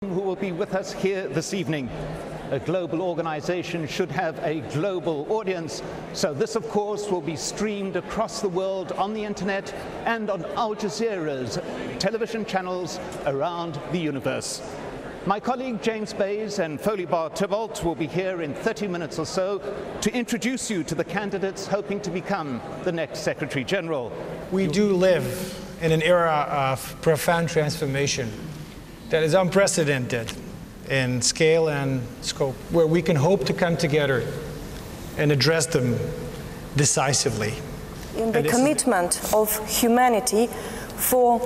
who will be with us here this evening. A global organization should have a global audience, so this of course will be streamed across the world on the internet and on Al Jazeera's television channels around the universe. My colleague James Bays and Foley Bar-Tybalt will be here in 30 minutes or so to introduce you to the candidates hoping to become the next Secretary General. We do live in an era of profound transformation that is unprecedented in scale and scope, where we can hope to come together and address them decisively. In the commitment of humanity for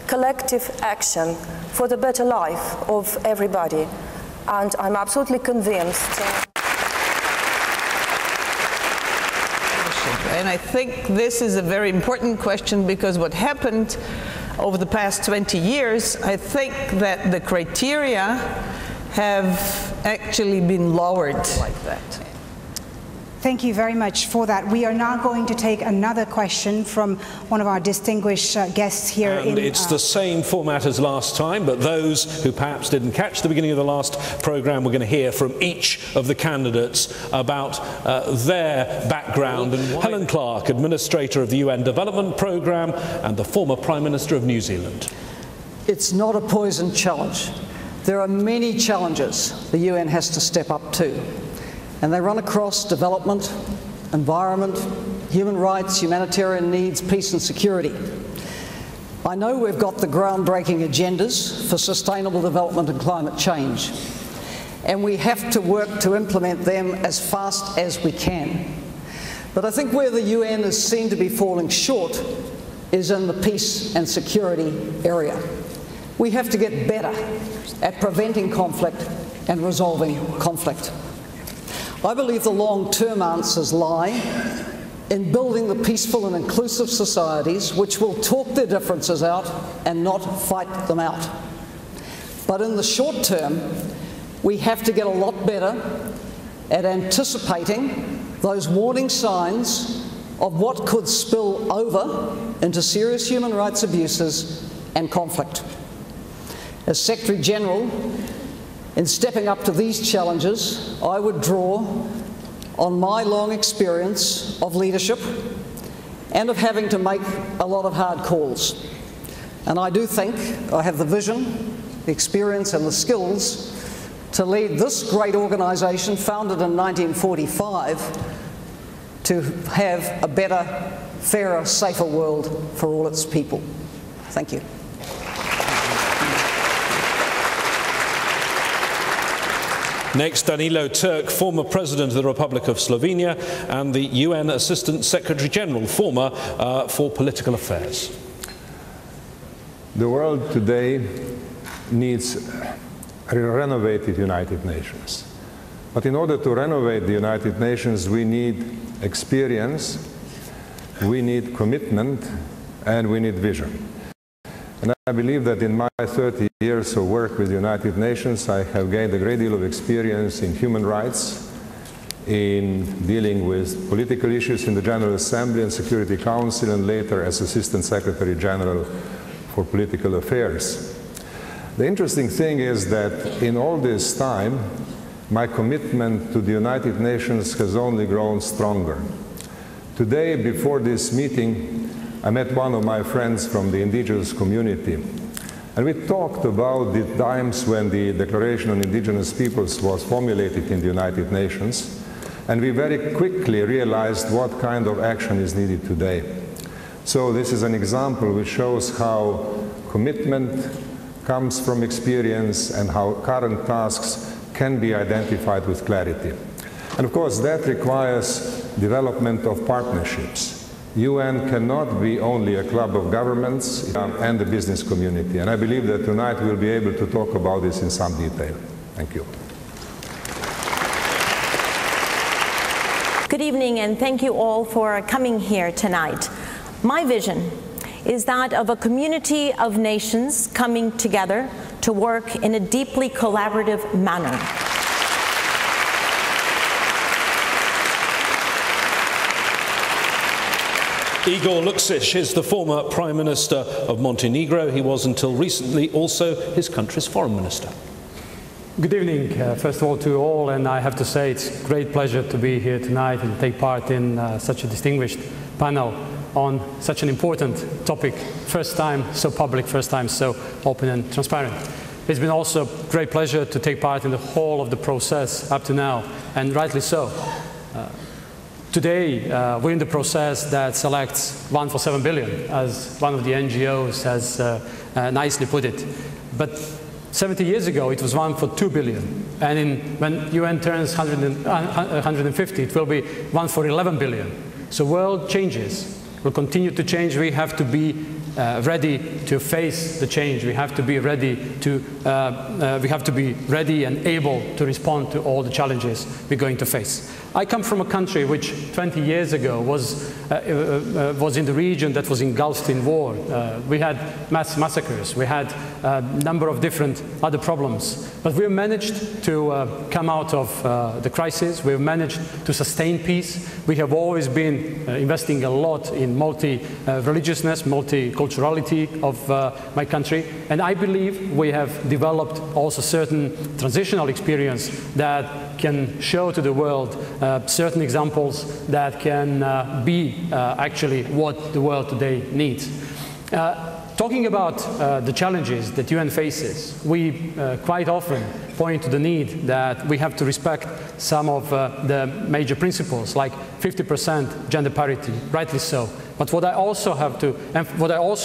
collective action, for the better life of everybody. And I'm absolutely convinced. And I think this is a very important question, because what happened over the past 20 years, I think that the criteria have actually been lowered like that. Thank you very much for that. We are now going to take another question from one of our distinguished guests here. And it's the same format as last time, but those who perhaps didn't catch the beginning of the last programme, we're going to hear from each of the candidates about their background. And Helen Clark, Administrator of the UN Development Programme and the former Prime Minister of New Zealand. It's not a poison challenge. There are many challenges the UN has to step up to. And they run across development, environment, human rights, humanitarian needs, peace and security. I know we've got the groundbreaking agendas for sustainable development and climate change, and we have to work to implement them as fast as we can. But I think where the UN is seen to be falling short is in the peace and security area. We have to get better at preventing conflict and resolving conflict. I believe the long-term answers lie in building the peaceful and inclusive societies which will talk their differences out and not fight them out. But in the short term, we have to get a lot better at anticipating those warning signs of what could spill over into serious human rights abuses and conflict. As Secretary General, in stepping up to these challenges, I would draw on my long experience of leadership and of having to make a lot of hard calls. And I do think I have the vision, the experience and the skills to lead this great organisation, founded in 1945, to have a better, fairer, safer world for all its people. Thank you. Next, Danilo Turk, former President of the Republic of Slovenia and the UN Assistant Secretary General, former for Political Affairs. The world today needs a renovated United Nations. But in order to renovate the United Nations, we need experience, we need commitment, and we need vision. And I believe that in my 30 years of work with the United Nations, I have gained a great deal of experience in human rights, in dealing with political issues in the General Assembly and Security Council, and later as Assistant Secretary General for Political Affairs. The interesting thing is that in all this time, my commitment to the United Nations has only grown stronger. Today, before this meeting, I met one of my friends from the indigenous community, and we talked about the times when the Declaration on Indigenous Peoples was formulated in the United Nations, and we very quickly realized what kind of action is needed today. So this is an example which shows how commitment comes from experience and how current tasks can be identified with clarity. And of course that requires development of partnerships. UN cannot be only a club of governments and the business community. And I believe that tonight we'll be able to talk about this in some detail. Thank you. Good evening, and thank you all for coming here tonight. My vision is that of a community of nations coming together to work in a deeply collaborative manner. Igor Lukšić is the former Prime Minister of Montenegro. He was until recently also his country's foreign minister. Good evening, first of all, to all, and I have to say it's a great pleasure to be here tonight and take part in such a distinguished panel on such an important topic. First time so public, first time so open and transparent. It's been also a great pleasure to take part in the whole of the process up to now, and rightly so. Today, we're in the process that selects 1 for 7 billion, as one of the NGOs has nicely put it. But 70 years ago, it was 1 for 2 billion. And when UN turns 150, it will be 1 for 11 billion. So world changes, will continue to change. We have to be ready to face the change. We have to be ready and able to respond to all the challenges we're going to face. I come from a country which 20 years ago was in the region that was engulfed in war. We had mass massacres. We had a number of different other problems. But we've managed to come out of the crisis. We've managed to sustain peace. We have always been investing a lot in multi-religiousness, multiculturality of my country. And I believe we have developed also certain transitional experience that can show to the world certain examples that can be actually what the world today needs. Talking about the challenges that UN faces, we quite often point to the need that we have to respect some of the major principles, like 50% gender parity, rightly so. But what I also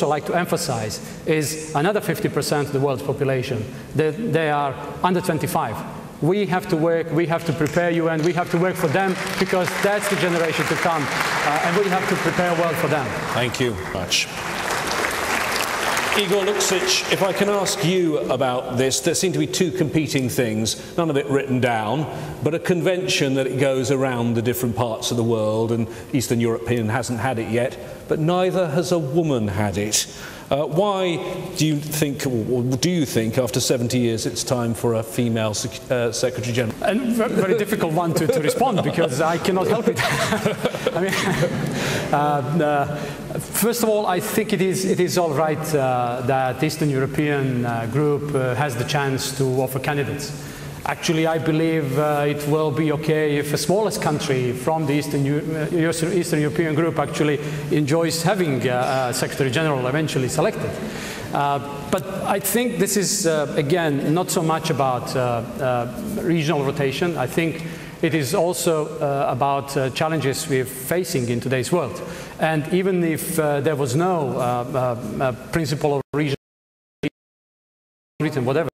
like to emphasize is another 50% of the world's population. They are under 25. We have to work, we have to prepare UN, we have to work for them, because that's the generation to come, and we have to prepare well for them. Thank you much. Igor Luksic, if I can ask you about this, there seem to be two competing things, none of it written down, but a convention that it goes around the different parts of the world, and Eastern European hasn't had it yet, but neither has a woman had it. Why do you think, or do you think, after 70 years, it's time for a female Secretary General? A very difficult one to respond, because I cannot help it. I mean, first of all, I think it is all right that Eastern European group has the chance to offer candidates. Actually, I believe it will be okay if the smallest country from the Eastern European group actually enjoys having a Secretary General eventually selected. But I think this is, again, not so much about regional rotation. I think it is also about challenges we're facing in today's world. And even if there was no principle of regional whatever,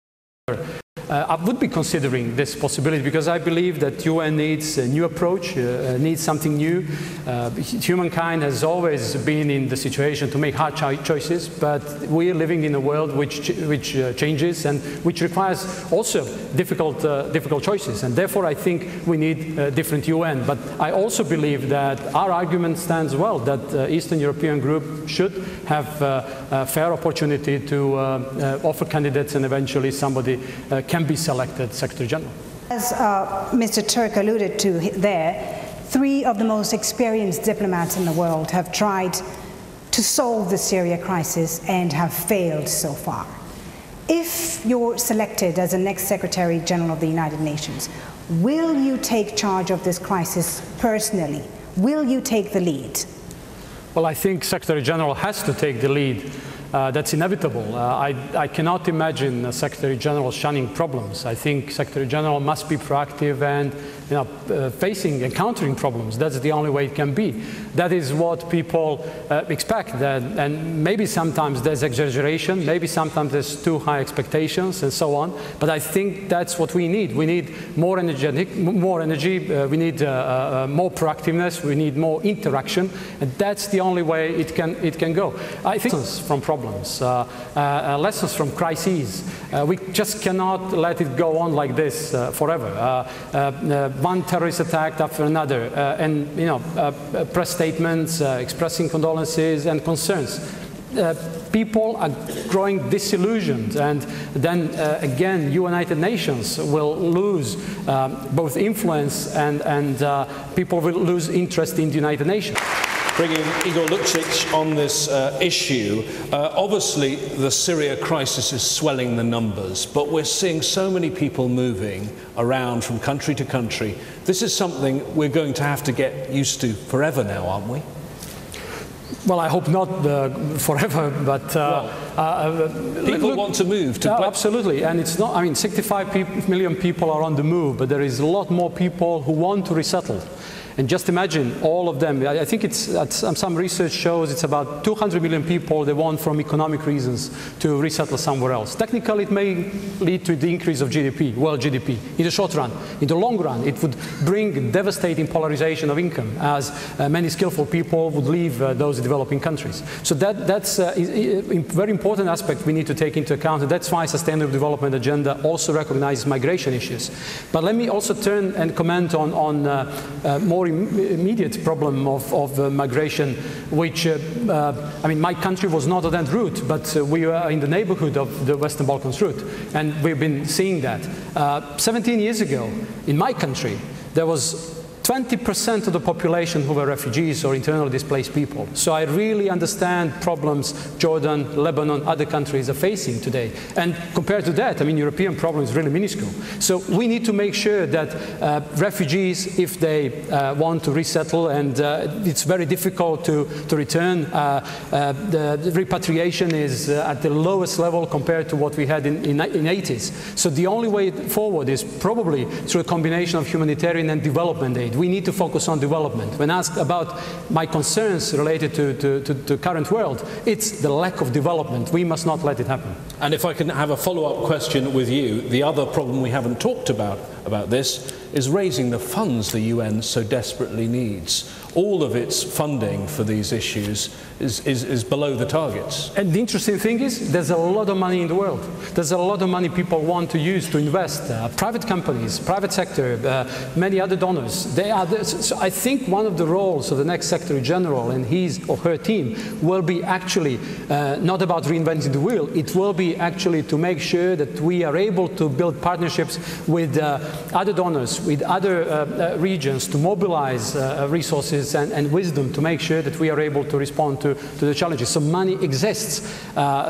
I would be considering this possibility, because I believe that UN needs a new approach, needs something new. Humankind has always been in the situation to make hard choices, but we are living in a world which changes and which requires also difficult choices. And therefore, I think we need a different UN. But I also believe that our argument stands well, that Eastern European group should have a fair opportunity to offer candidates, and eventually somebody can be selected Secretary General. As Mr. Turk alluded to there, 3 of the most experienced diplomats in the world have tried to solve the Syria crisis and have failed so far. If you're selected as the next Secretary General of the United Nations, will you take charge of this crisis personally? Will you take the lead? Well, I think Secretary General has to take the lead. That's inevitable. I cannot imagine a Secretary General shunning problems. I think Secretary General must be proactive and facing, encountering problems. That's the only way it can be. That is what people expect. And maybe sometimes there's exaggeration, maybe sometimes there's too high expectations and so on. But I think that's what we need. We need more energy, we need more proactiveness, we need more interaction, and that's the only way it can go. I think lessons from problems, lessons from crises. We just cannot let it go on like this forever. One terrorist attack after another, and press statements expressing condolences and concerns. People are growing disillusioned, and then again, United Nations will lose both influence and people will lose interest in the United Nations. bringing Igor Luksic on this issue. Obviously, the Syria crisis is swelling the numbers, but we're seeing so many people moving around from country to country. This is something we're going to have to get used to forever now, aren't we? Well, I hope not forever, but people want to move to absolutely, and it's not. I mean, 65 million people are on the move, but there is a lot more people who want to resettle. And just imagine all of them. I think some research shows it's about 200 million people they want from economic reasons to resettle somewhere else. Technically, it may lead to the increase of GDP, world GDP, in the short run. In the long run, it would bring devastating polarization of income, as many skillful people would leave those developing countries. So that's a very important aspect we need to take into account, and that's why Sustainable Development Agenda also recognizes migration issues. But let me also turn and comment on more immediate problem of migration, which, I mean, my country was not on that route, but we are in the neighborhood of the Western Balkans route, and we've been seeing that. 17 years ago, in my country, there was 20% of the population who were refugees or internally displaced people. So I really understand problems Jordan, Lebanon, other countries are facing today. And compared to that, I mean, European problem is really minuscule. So we need to make sure that refugees, if they want to resettle, and it's very difficult to return, the repatriation is at the lowest level compared to what we had in 80s. So the only way forward is probably through a combination of humanitarian and development aid. We need to focus on development. When asked about my concerns related to the current world, it's the lack of development. We must not let it happen. And if I can have a follow-up question with you, the other problem we haven't talked about this is raising the funds the UN so desperately needs. All of its funding for these issues is below the targets. And the interesting thing is, there's a lot of money in the world. There's a lot of money people want to use to invest. Private companies, private sector, many other donors. They are there. So I think one of the roles of the next Secretary General and his or her team will be actually not about reinventing the wheel. It will be actually to make sure that we are able to build partnerships with other donors, with other regions, to mobilize resources and wisdom to make sure that we are able to respond to the challenges. So money exists.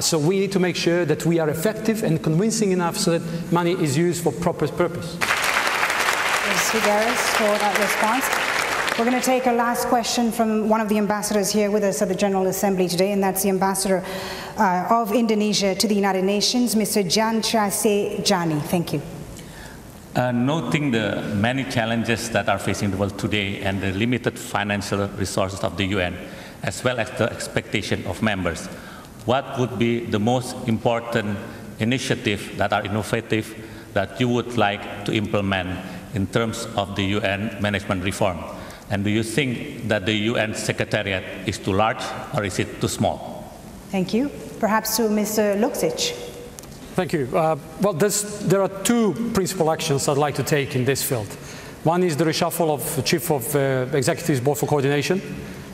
So we need to make sure that we are effective and convincing enough so that money is used for proper purpose. Thanks, Figueres, for that response. We're going to take a last question from one of the ambassadors here with us at the General Assembly today, and that's the ambassador of Indonesia to the United Nations, Mr. Jan Trase Jani. Thank you. Noting the many challenges that are facing the world today and the limited financial resources of the UN, as well as the expectation of members, what would be the most important initiatives that are innovative that you would like to implement in terms of the UN management reform? And do you think that the UN Secretariat is too large or is it too small? Thank you. Perhaps to Mr. Luksic. Thank you. Well, there are two principal actions I'd like to take in this field. One is the reshuffle of the Chief of Executives Board for Coordination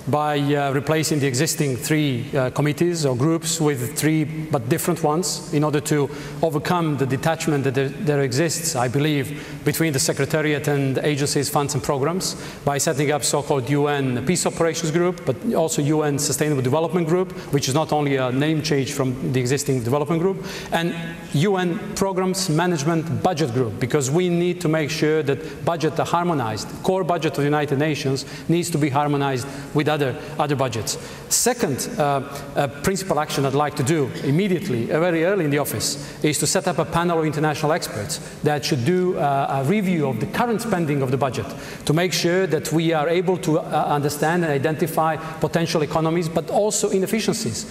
by replacing the existing 3 committees or groups with 3 but different ones in order to overcome the detachment that there exists, I believe, between the Secretariat and the agencies, funds and programs, by setting up so-called UN Peace Operations Group, but also UN Sustainable Development Group, which is not only a name change from the existing development group, and UN Programs Management Budget Group, because we need to make sure that budgets are harmonized. Core budget of the United Nations needs to be harmonized with other budgets. Second principal action I'd like to do immediately, very early in the office, is to set up a panel of international experts that should do a review of the current spending of the budget to make sure that we are able to understand and identify potential economies, but also inefficiencies.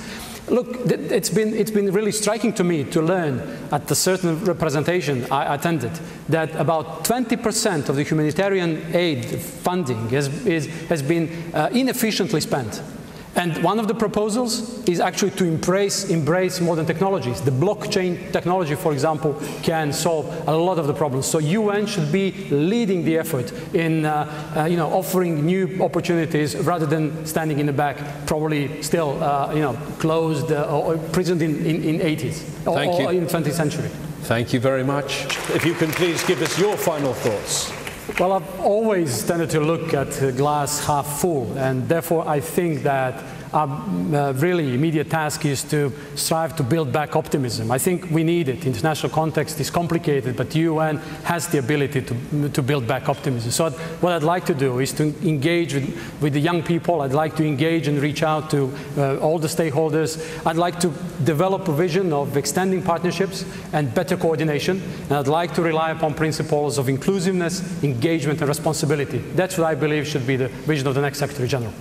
Look, it's been really striking to me to learn at a certain representation I attended that about 20% of the humanitarian aid funding has been inefficiently spent. And one of the proposals is actually to embrace modern technologies. The blockchain technology, for example, can solve a lot of the problems. So UN should be leading the effort in offering new opportunities rather than standing in the back, probably still closed or imprisoned in 80s or in 20th century. Thank you very much. If you can please give us your final thoughts. Well, I've always tended to look at the glass half full, and therefore I think that our really immediate task is to strive to build back optimism. I think we need it. International context is complicated, but the UN has the ability to build back optimism. So what I'd like to do is to engage with the young people. I'd like to engage and reach out to all the stakeholders. I'd like to develop a vision of extending partnerships and better coordination. And I'd like to rely upon principles of inclusiveness, engagement, and responsibility. That's what I believe should be the vision of the next Secretary General.